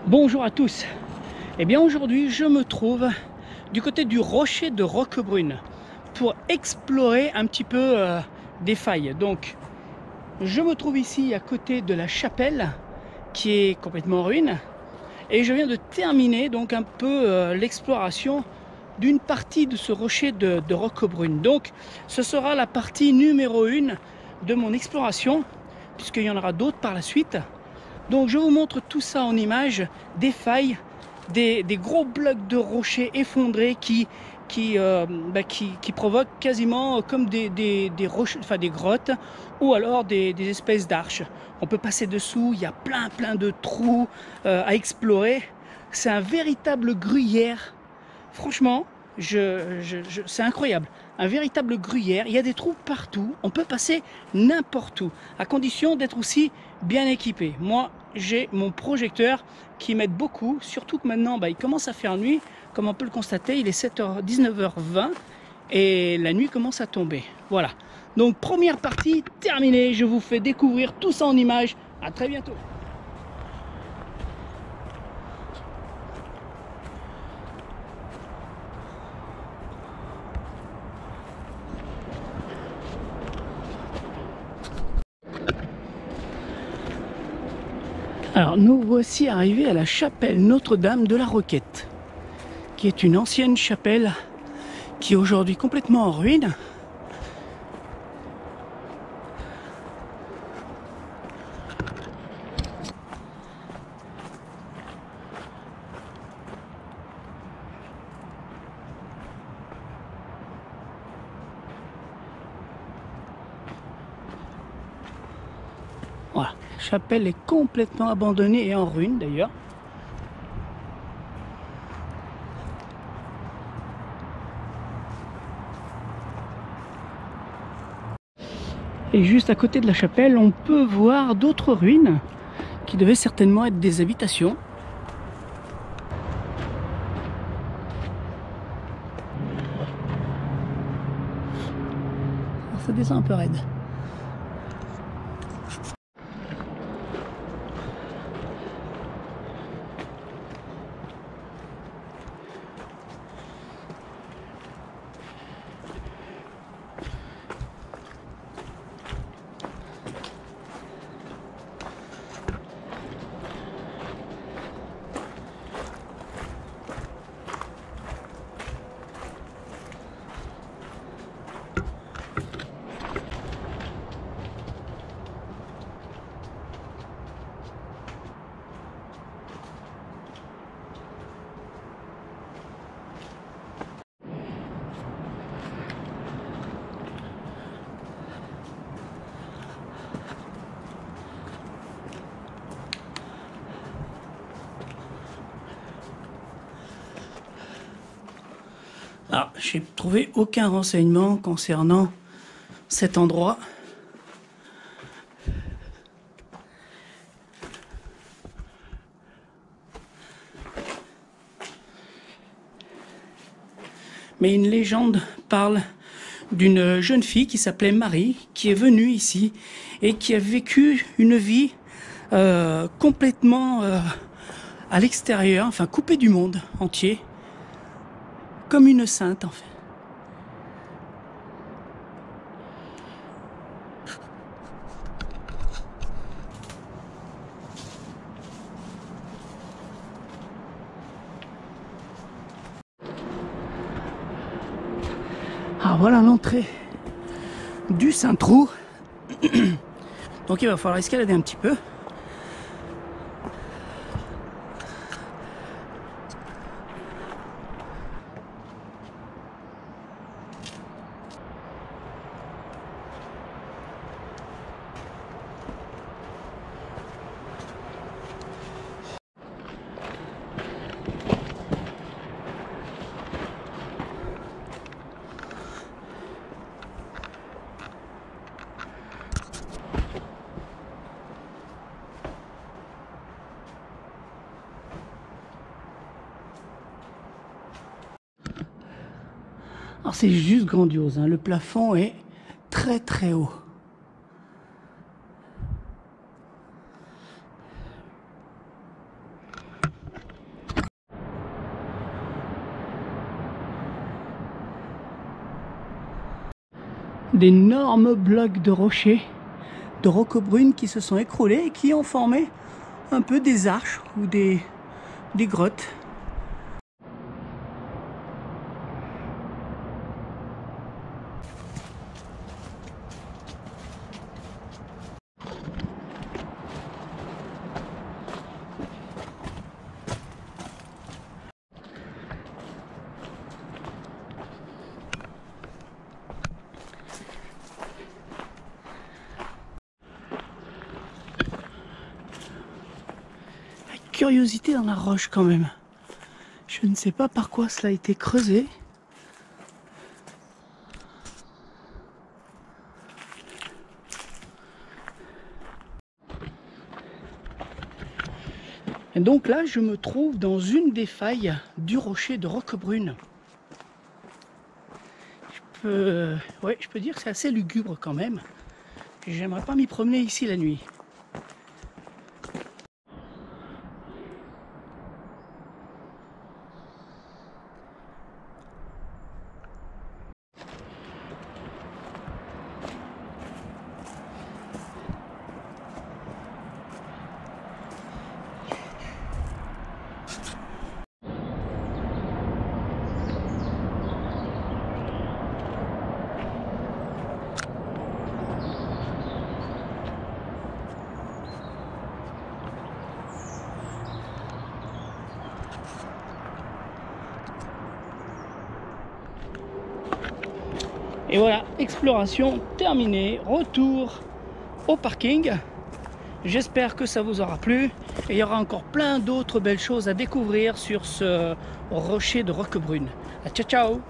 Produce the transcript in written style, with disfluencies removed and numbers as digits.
Bonjour à tous. Eh bien aujourd'hui je me trouve du côté du rocher de Roquebrune pour explorer un petit peu des failles. Donc je me trouve ici à côté de la chapelle qui est complètement en ruine et je viens de terminer donc un peu l'exploration d'une partie de ce rocher de Roquebrune. Donc ce sera la partie numéro 1 de mon exploration puisqu'il y en aura d'autres par la suite. Donc je vous montre tout ça en images, des failles, des gros blocs de rochers effondrés qui provoquent quasiment comme des roches, enfin des grottes ou alors des espèces d'arches. On peut passer dessous, il y a plein de trous à explorer. C'est un véritable gruyère. Franchement, c'est incroyable. Un véritable gruyère. Il y a des trous partout. On peut passer n'importe où, à condition d'être aussi bien équipé. Moi, j'ai mon projecteur qui m'aide beaucoup. Surtout que maintenant, il commence à faire nuit. Comme on peut le constater, il est 19h20 et la nuit commence à tomber. Voilà. Donc, première partie terminée. Je vous fais découvrir tout ça en images. À très bientôt. Alors nous voici arrivés à la chapelle Notre-Dame de la Roquette, qui est une ancienne chapelle qui est aujourd'hui complètement en ruine. Voilà, la chapelle est complètement abandonnée et en ruine d'ailleurs. Et juste à côté de la chapelle, on peut voir d'autres ruines qui devaient certainement être des habitations. Alors, ça descend un peu raide. Alors, j'ai trouvé aucun renseignement concernant cet endroit. Mais une légende parle d'une jeune fille qui s'appelait Marie, qui est venue ici et qui a vécu une vie complètement à l'extérieur, enfin coupée du monde entier, comme une sainte en fait. Ah voilà l'entrée du Saint-Trou. Donc il va falloir escalader un petit peu. Alors c'est juste grandiose, hein. Le plafond est très haut. d'énormes blocs de rochers, de roquebrune qui se sont écroulés et qui ont formé un peu des arches ou des grottes. Curiosité dans la roche quand même. Je ne sais pas par quoi cela a été creusé. Et donc là, je me trouve dans une des failles du rocher de Roquebrune. Je peux dire que c'est assez lugubre quand même. J'aimerais pas m'y promener ici la nuit. Et voilà, exploration terminée, retour au parking. J'espère que ça vous aura plu. Et il y aura encore plein d'autres belles choses à découvrir sur ce rocher de Roquebrune. Ciao, ciao!